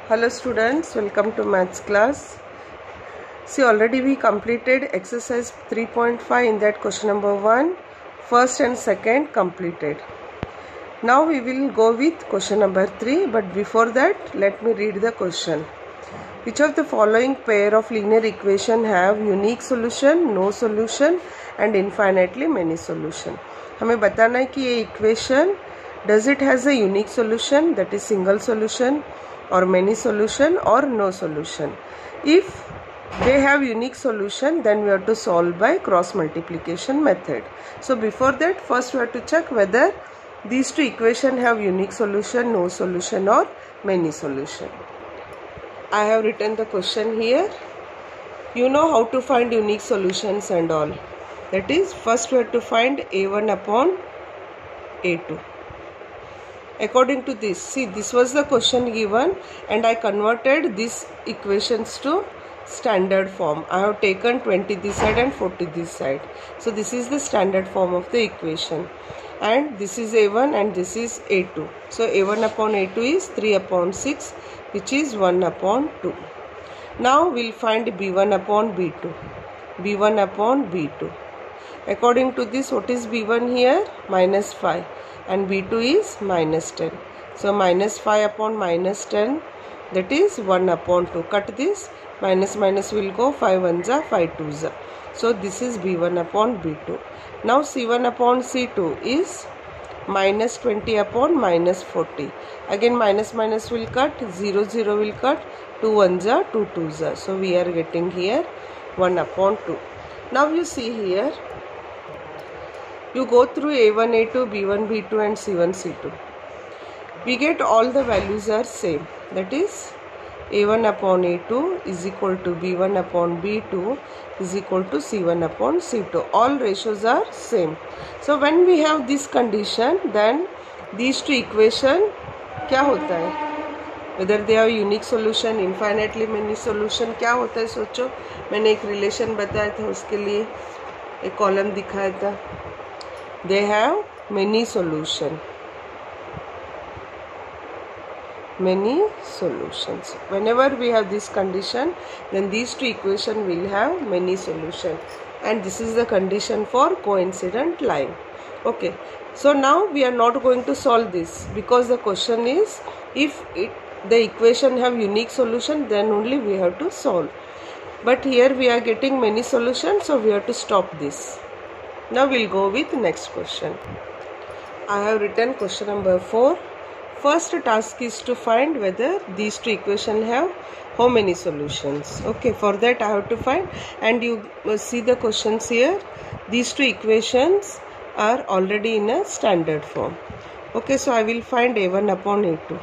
Hello students, welcome to maths class. See, already we completed exercise 3.5 in that question number 1, first and second completed. Now we will go with question number 3, but before that let me read the question. Which of the following pair of linear equation have unique solution, no solution and infinitely many solution? हमें बताना है कि ये equation does it has a unique solution, that is single solution, or many solution or no solution. If they have unique solution, then we have to solve by cross multiplication method. So before that, first we have to check whether these two equations have unique solution, no solution or many solution. I have written the question here. You know how to find unique solutions and all. That is, first we have to find a1 upon a2. According to this, see, this was the question given and I converted these equations to standard form. I have taken 20 this side and 40 this side. So this is the standard form of the equation. And this is a1 and this is a2. So a1 upon a2 is 3 upon 6, which is 1 upon 2. Now we'll find b1 upon b2. b1 upon b2. According to this, what is b1 here? Minus 5. And b2 is minus 10. So minus 5 upon minus 10, that is 1 upon 2. Cut this, minus minus will go, 5 1s are 5 2s are. So this is b1 upon b2. Now c1 upon c2 is minus 20 upon minus 40. Again minus minus will cut, 0 0 will cut, 2 1s are 2 2s are. So we are getting here 1 upon 2. Now you see here, you go through a1, a2, b1, b2 and c1, c2. We get all the values are same. That is a1 upon a2 is equal to b1 upon b2 is equal to c1 upon c2. All ratios are same. So when we have this condition, then these two equation क्या होता है? Whether they have unique solution, infinitely many solution, क्या होता है सोचो. मैंने एक relation बताया था, उसके लिए एक column दिखाया था. They have many solution. Many solutions. Whenever we have this condition, then these two equations will have many solution. And this is the condition for coincident line. Okay. So now we are not going to solve this because the question is if the equation have unique solution, then only we have to solve. But here we are getting many solutions, so we have to stop this. Now we'll go with next question. I have written question number 4. First task is to find whether these two equations have how many solutions. Okay, for that I have to find, and you see the questions here. These two equations are already in a standard form. Okay, so I will find a1 upon a2.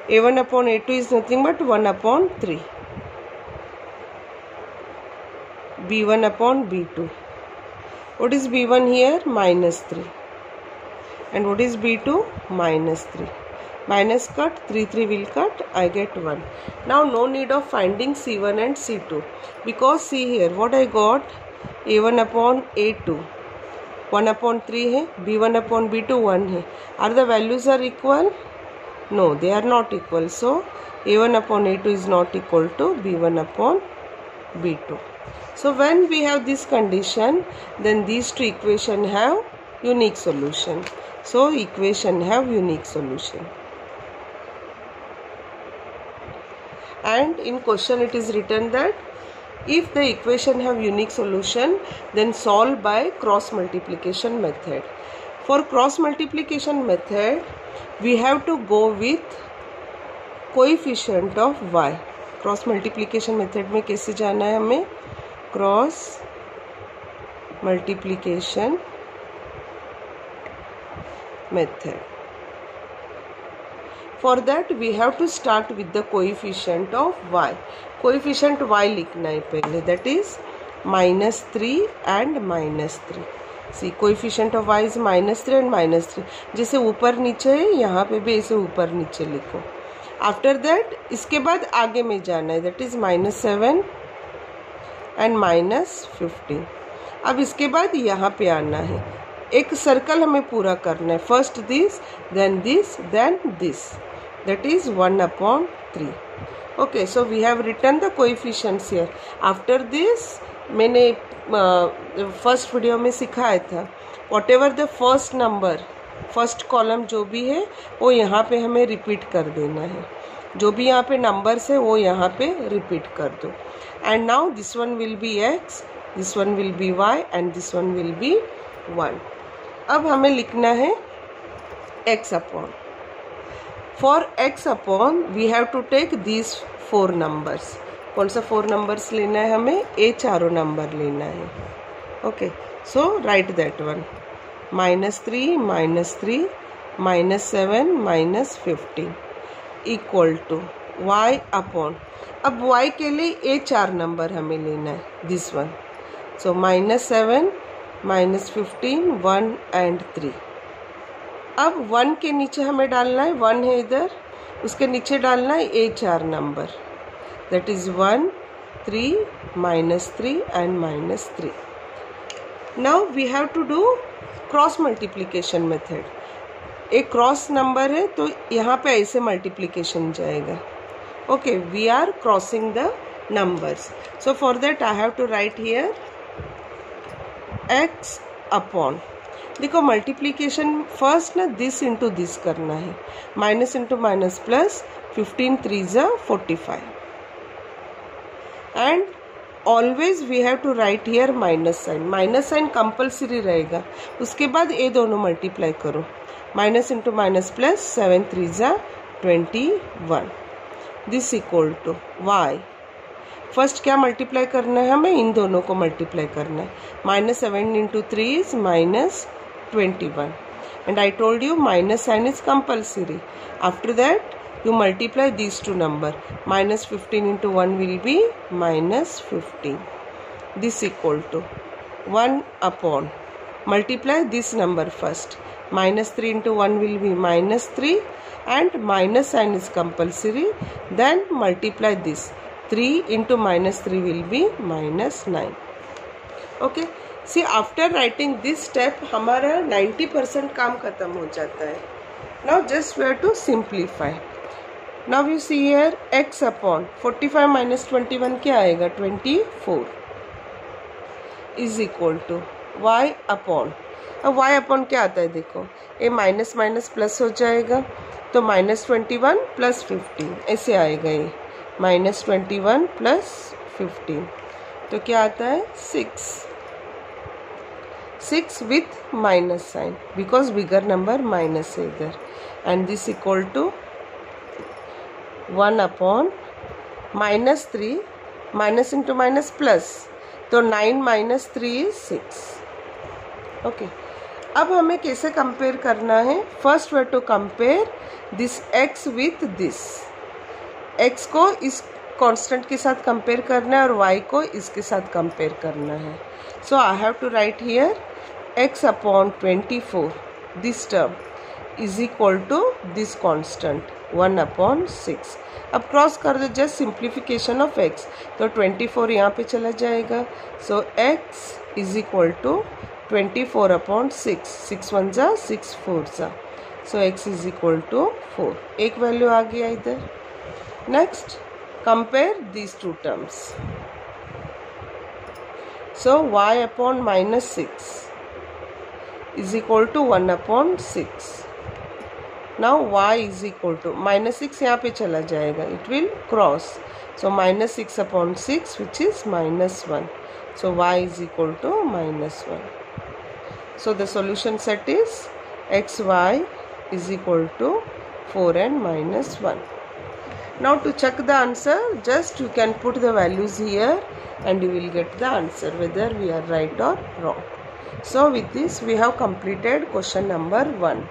a1 upon a2 is nothing but 1 upon 3. b1 upon b2. What is b1 here? Minus 3. And what is b2? Minus 3. Minus cut, 3 3 will cut, I get 1. Now no need of finding c1 and c2. Because see here, what I got? a1 upon a2. 1 upon 3 है, b1 upon b2 1 है. Are the values are equal? No, they are not equal. So a1 upon a2 is not equal to b1 upon b2. So when we have this condition, then these two equations have unique solution. So equation have unique solution. And in question it is written that if the equation have unique solution, then solve by cross multiplication method. For cross multiplication method, we have to go with coefficient of y. Cross multiplication method में कैसे जाना है हमें? Cross multiplication method. For that we have to start with the coefficient of y. Coefficient y लिखना है पहले, that is minus 3 and minus 3. See, coefficient of y is minus 3 and minus 3. जैसे ऊपर नीचे है, यहाँ पे भी ऐसे ऊपर नीचे लिखो. After that, इसके बाद आगे में जाना है, that is minus 7 and minus 15. अब इसके बाद यहाँ पे आना है. एक सर्कल हमें पूरा करना है. First this, then this, then this. that is 1/3. Okay, so we have written the coefficients here. After this मैंने फर्स्ट वीडियो में सिखाया था, what ever the first number, first column जो भी है वो यहाँ पे हमें रिपीट कर देना है. जो भी यहाँ पे नंबर्स है वो यहाँ पे रिपीट कर दो. And now this one will be x, this one will be y and this one will be 1. अब हमें लिखना है x upon. For x upon we have to take these 4 numbers. कौन सा 4 नंबर्स लेना है हमें? ये चारों नंबर लेना है. Okay, so right that one. -3, -3, -7, -15 equal to y upon. अब y के लिए ये 4 नंबर हमें लेना है, दिस वन. So -7, -15, 1 and 3. अब 1 के नीचे हमें डालना है, 1 है इधर, उसके नीचे डालना है ये 4 number. That is 1, 3, -3 and -3. Now we have to do cross multiplication method. एक क्रॉस नंबर है तो यहाँ पे ऐसे मल्टीप्लिकेशन जाएगा. Okay, we are crossing the numbers. So for that I have to write here x upon. देखो multiplication first ना this into this करना है. Minus into minus plus, 15 3 45. And always we have to write here minus sign. Minus sign compulsory रहेगा. उसके बाद ये दोनों multiply करो. Minus into minus plus, 7 3 21. This equal to y. First क्या मल्टीप्लाई करना है हमें? इन दोनों को मल्टीप्लाई करना है. -7 into 3 is -21. And I told you minus sign is compulsory. After that you multiply these two number. -15 into 1 will be -15. This equal to 1 upon. Multiply this number first. -3 into 1 will be -3 and minus sign is compulsory. Then multiply this. 3 into -3 will be -9. Okay. See, after writing this step हमारा 90% काम खत्म हो जाता है. Now just we have to simplify. Now you see here x upon 45 minus 21 क्या आएगा? 24 is equal to y upon. अब y upon क्या आता है? देखो ये माइनस माइनस प्लस हो जाएगा तो -21 प्लस 15 ऐसे आएगा. ये -21 प्लस 15 तो क्या आता है? 6 with minus sign because bigger number minus है इधर. And this equal to 1 upon -3 minus into minus plus तो 9 - 3 इज 6. ओके, अब हमें कैसे कंपेयर करना है? First way to compare this x with this. x को इस कांस्टेंट के साथ कंपेयर करना है और y को इसके साथ कंपेयर करना है. So I have to write here x upon 24 this term is equal to this constant 1/6. अब क्रॉस कर दो, जस्ट सिंप्लीफिकेशन ऑफ x. तो 24 यहाँ पे चला जाएगा. So x is equal to 24/6. 6 1 जा 6 4 जा. So x is equal to 4. एक वैल्यू आ गया इधर. Next compare these two terms. So y upon -6 is equal to 1/6. Now y is equal to -6 यहाँ पे चला जाएगा. It will cross. So -6/6 which is -1. So y is equal to -1. So the solution set is xy is equal to 4 and -1. Now to check the answer, just you can put the values here and you will get the answer whether we are right or wrong. So with this we have completed question number 1.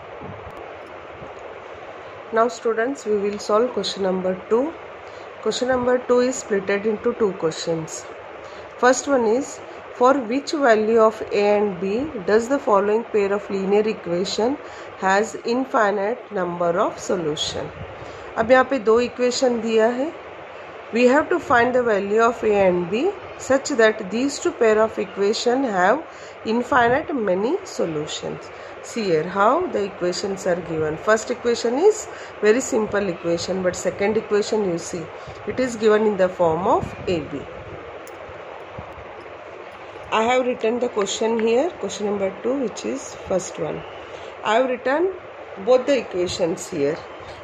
Now students, we will solve question number 2. Question number 2 is split into 2 questions. First one is, for which value of a and b does the following pair of linear equation has infinite number of solution? अब यहाँ पे 2 equation दिया है. We have to find the value of a and b such that these two pair of equation have infinite many solutions. See here how the equations are given. First equation is very simple equation, but second equation you see it is given in the form of AB. I have written the question here, question number 2, which is first one. I have written both the equations here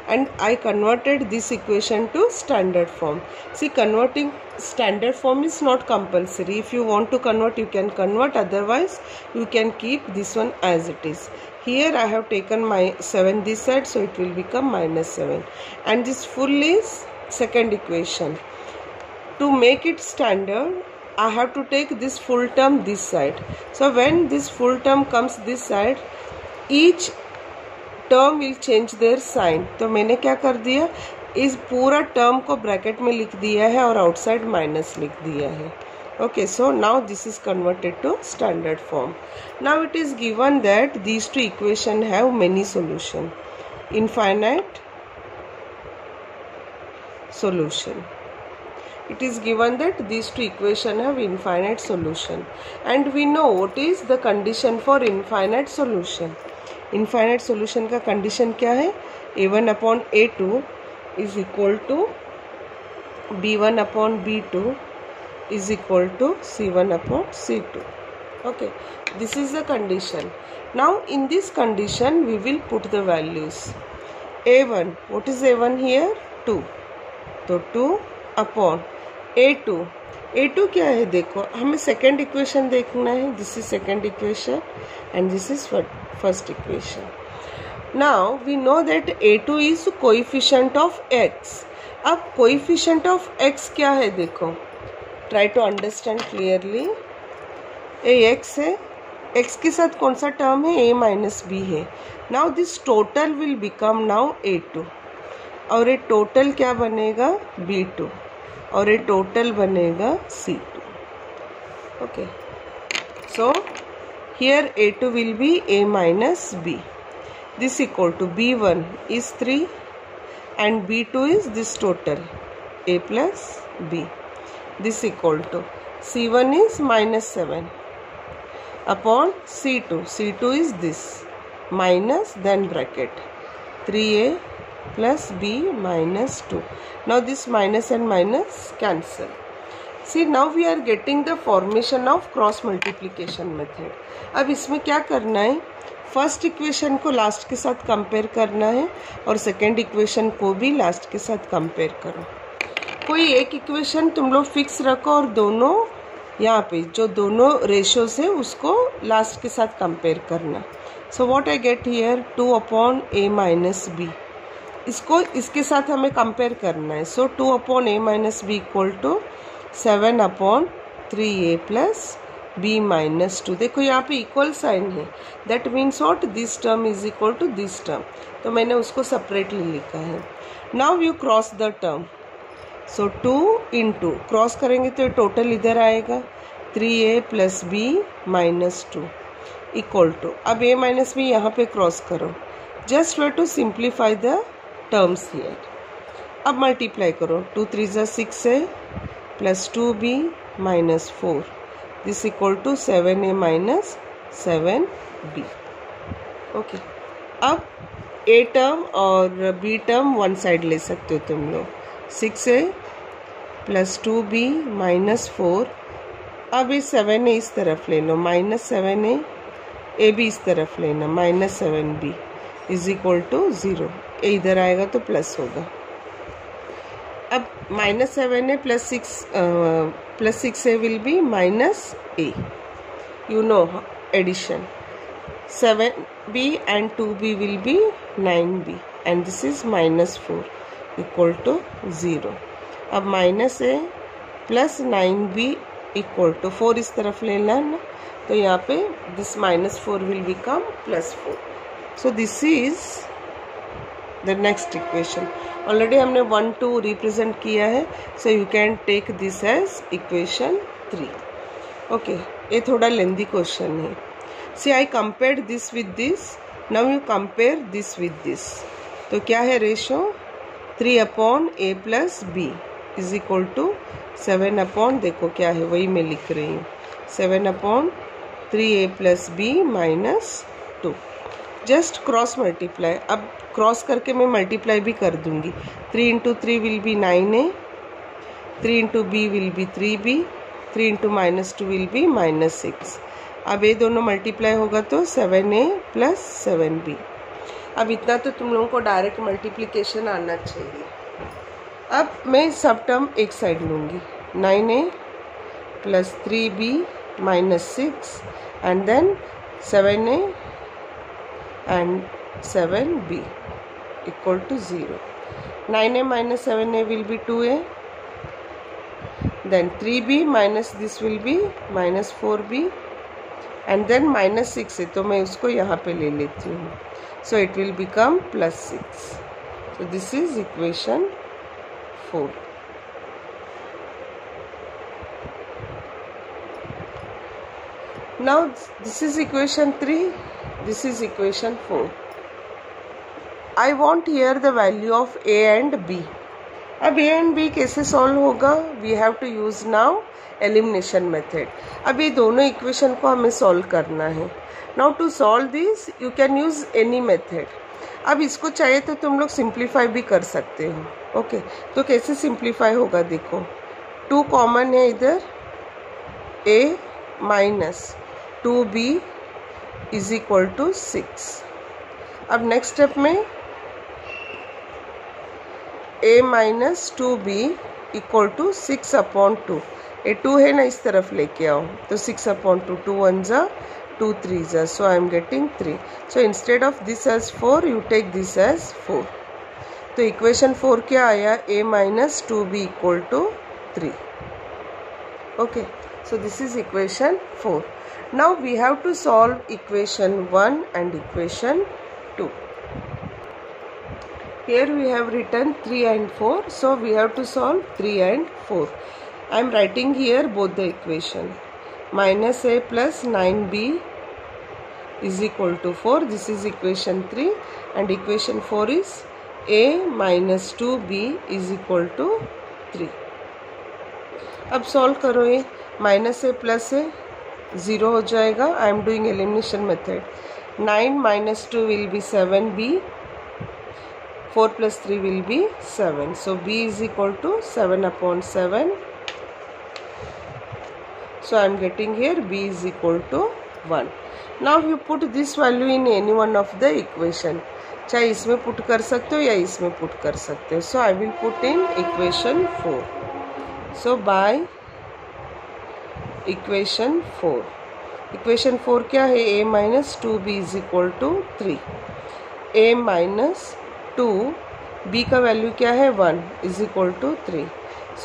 and I converted this equation to standard form. See, converting standard form is not compulsory. If you want to convert, you can convert, otherwise you can keep this one as it is. Here I have taken my 7 this side, so it will become -7, and this full is second equation. To make it standard, I have to take this full term this side. So when this full term comes this side, each term will change their sign. तो मैंने क्या कर दिया, इस पूरा term को bracket में लिख दिया है और आउटसाइड माइनस लिख दिया है. Okay, so now this is converted to standard form. Now it is given that these two equations have many solution, infinite solution. It is given that these two equations have infinite solution, and we know what is the condition for infinite solution. Infinite solution का condition क्या है? A1 upon A2 is equal to B1 upon B2 is equal to C1 upon C2. Okay, this is the condition. Now in this condition we will put the values. A1, what is A1 here? 2. तो 2 upon A2. A2 क्या है? देखो, हमें second equation देखना है. This is second equation and this is first equation. Now we know that A2 is coefficient of x. अब coefficient of x क्या है? देखो, try to understand clearly. A x है, x के साथ कौन सा टर्म है? a माइनस बी है. Now this total will become now A2, और ये टोटल क्या बनेगा? B2, और ये टोटल बनेगा C2. Okay, so here A2 will be a minus b. This equal to B1 is 3 and B2 is this total a plus b. This equal to C1 is -7 upon C2. C2 is this minus, then bracket 3a plus b minus 2. Now this minus and minus cancel. See, now we are getting the formation of cross multiplication method. अब इसमें क्या करना है? First equation को last के साथ compare करना है और सेकेंड इक्वेशन को भी लास्ट के साथ कंपेयर करो. कोई एक इक्वेशन तुम लोग फिक्स रखो और दोनों यहाँ पे जो दोनों रेशियोज है उसको लास्ट के साथ कंपेयर करना. So what I get here? 2 upon a minus B. इसको इसके साथ हमें कंपेयर करना है. So 2 upon a minus B equal to 7 upon 3a plus b minus 2. देखो यहाँ पे इक्वल साइन है. That means what? This term is equal to this term. तो मैंने उसको सेपरेटली लिखा है. Now you cross the term. So 2 into cross करेंगे तो टोटल इधर आएगा 3a plus b minus 2 equal to. अब a माइनस बी यहाँ पे क्रॉस करो. Just way to simplify the terms here. अब मल्टीप्लाई करो. 2 3 ज़ा 6 है plus 2b minus 4. This equal to 7a minus 7b. Okay, अब a टर्म और b टर्म वन साइड ले सकते हो तुम लोग. 6a plus 2b minus 4. अब ये 7a इस तरफ ले लो, माइनस 7a. ए भी इस तरफ लेना, minus 7b is equal to 0. A इधर आएगा तो प्लस होगा. अब minus 7a plus 6a will be minus a. You know addition. 7b and 2b will be 9b and this is minus 4 equal to 0. अब minus a plus 9b equal to 4 इस तरफ लेना ना, तो यहाँ पे this minus 4 will become plus 4. So this is the next equation. Already हमने 1 2 represent किया है, so you can take this as equation 3. Okay, ये थोड़ा लेंदी क्वेश्चन है. See, I compared this with this. Now you compare this with this. तो क्या है ratio? 3 upon a plus b. Is equal to 7 upon, देखो क्या है वही मैं लिख रही हूँ, 7 upon 3a plus B minus 2. Just cross multiply. अब क्रॉस करके मैं मल्टीप्लाई भी कर दूंगी. 3 into 3 will B 9a, 3 into b will be 3b, 3 into minus 2 will be minus 6. अब ये दोनों मल्टीप्लाई होगा तो 7a प्लस 7b. अब इतना तो तुम लोगों को डायरेक्ट मल्टीप्लिकेशन आना चाहिए. अब मैं सब टर्म एक साइड लूँगी. 9a plus 3b minus 6 and then 7a and 7b equal to 0. 9a minus 7a will be 2a, then 3b minus this will be minus 4b, and then minus 6 है तो मैं उसको यहाँ पे ले लेती हूँ. So it will become plus 6. So this is equation 4. Now this is equation 3. This is equation 4. I want here the value of a and b. अब a and b कैसे सॉल्व होगा? We have to use now elimination method. अब ये दोनों equation को हमें solve करना है. Now to solve this you can use any method. अब इसको चाहिए तो तुम लोग सिंप्लीफाई भी कर सकते हो. ओके तो कैसे सिंप्लीफाई होगा देखो. 2 कॉमन है इधर, a minus 2b is equal to 6. अब नेक्स्ट स्टेप में a minus 2b equal to 6 upon 2. ये 2 है ना, इस तरफ लेके आओ तो 6 अपॉन 2, 2 1 जा 2 3 जा, so I am getting 3. So instead of this as 4 you take this as 4. तो इक्वेशन 4 क्या आया? a minus 2b equal to 3. Okay so this is equation 4. Now we have to solve equation 1 and equation 2. Here we have written 3 and 4, so we have to solve 3 and 4. I am writing here both the equation. Minus a plus 9b is equal to 4. This is equation 3 and equation 4 is a minus 2b is equal to 3. अब solve करो. ये minus ए plus ए 0 हो जाएगा. I am doing elimination method. 9 minus 2 will be 7b, 4 plus 3 will be 7. So b is equal to 7 upon 7. So I am getting here b is equal to 1. Now you put this value in any one of the equation. चाहे इसमें put कर सकते हो या इसमें put कर सकते हो. So I will put in equation 4. So by equation 4. Equation 4 क्या है? a minus 2b is equal to 3. a minus 2 b का वैल्यू क्या है? 1 is equal to 3.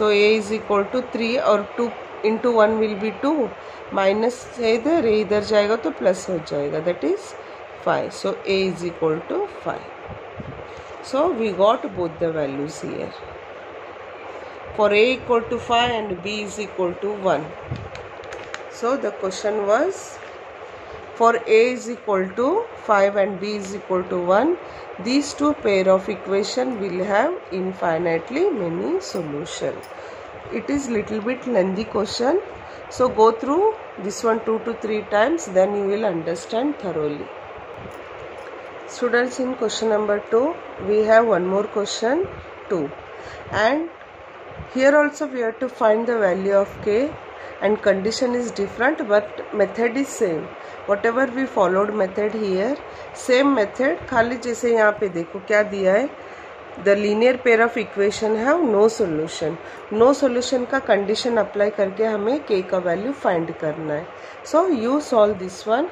So a is equal to 3 और 2 into 1 will be 2. माइनस है इधर, a इधर जाएगा तो प्लस हो जाएगा, that is 5. So a is equal to 5. So we got both the values here. For a equal to 5 and b is equal to 1. So the question was, for a is equal to 5 and b is equal to 1, these two pair of equation will have infinitely many solutions. It is little bit lengthy question, so go through this one 2 to 3 times, then you will understand thoroughly. Students, in question number 2 we have one more question 2, and here also we have to find the value of k, and condition is different but method is same. Whatever we followed method here, same method. खाली जैसे यहाँ पे देखो क्या दिया है, the linear pair of equation have no solution. No solution का condition apply करके हमें k का value find करना है. So you solve this one.